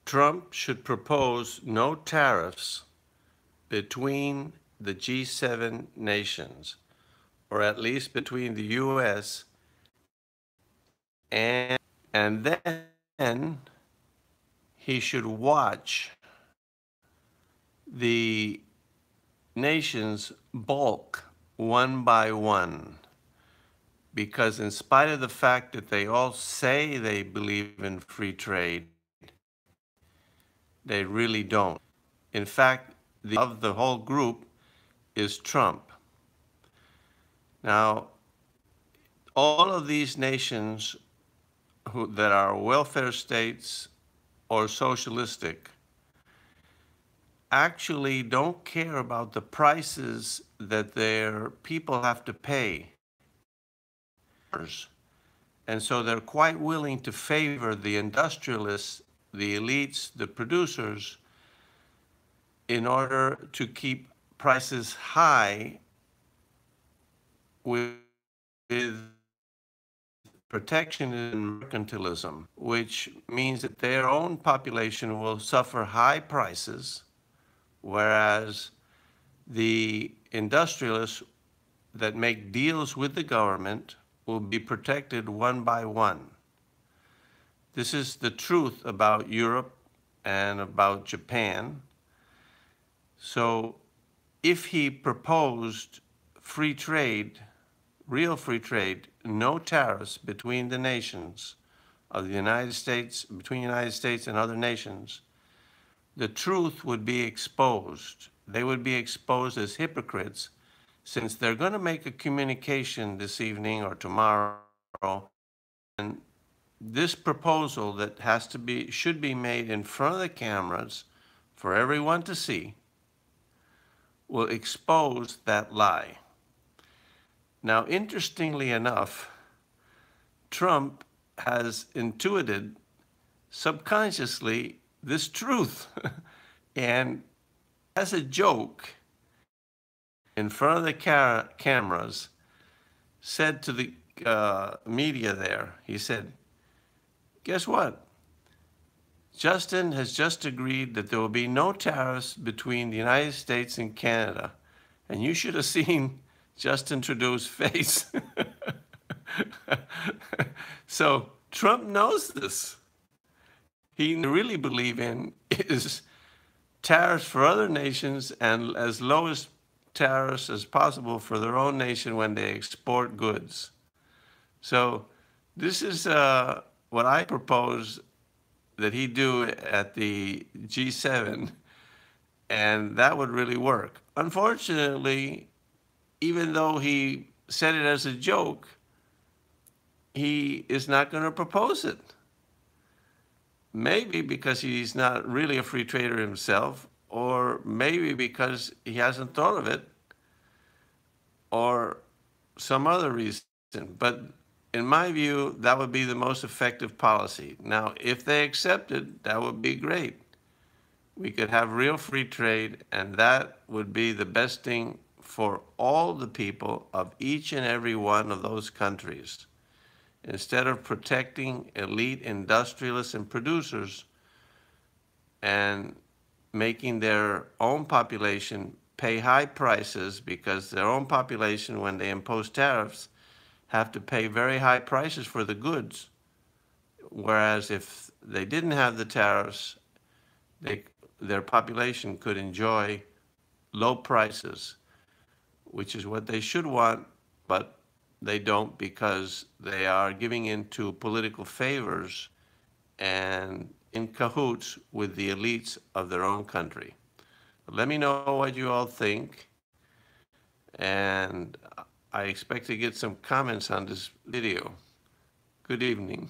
Trump should propose no tariffs between the G7 nations, or at least between the U.S. and then he should watch the nations balk one by one, because in spite of the fact that they all say they believe in free trade, they really don't. In fact, of the whole group is Trump. Now, all of these nations that are welfare states or socialistic actually don't care about the prices that their people have to pay. And so they're quite willing to favor the industrialists, the elites, the producers, in order to keep prices high with protectionism and mercantilism, which means that their own population will suffer high prices, whereas the industrialists that make deals with the government will be protected one by one. This is the truth about Europe and about Japan. So if he proposed free trade, real free trade, no tariffs between the nations of the United States, between the United States and other nations, the truth would be exposed. They would be exposed as hypocrites, since they're going to make a communication this evening or tomorrow, and this proposal that should be made in front of the cameras for everyone to see will expose that lie. Now, interestingly enough, Trump has intuited subconsciously this truth and as a joke in front of the cameras said to the media there, he said, guess what? Justin has just agreed that there will be no tariffs between the United States and Canada. And you should have seen Justin Trudeau's face. So Trump knows this. He really believes in is tariffs for other nations and as low as tariffs as possible for their own nation when they export goods. So this is what I propose that he do at the G7, and that would really work. Unfortunately, even though he said it as a joke, he is not going to propose it. Maybe because he's not really a free trader himself, or maybe because he hasn't thought of it, or some other reason. But in my view, that would be the most effective policy. Now, if they accept it, that would be great. We could have real free trade, and that would be the best thing for all the people of each and every one of those countries. Instead of protecting elite industrialists and producers and making their own population pay high prices, because their own population, when they impose tariffs, have to pay very high prices for the goods. Whereas if they didn't have the tariffs, their population could enjoy low prices, which is what they should want, but they don't, because they are giving into political favors and in cahoots with the elites of their own country. Let me know what you all think, and I expect to get some comments on this video. Good evening.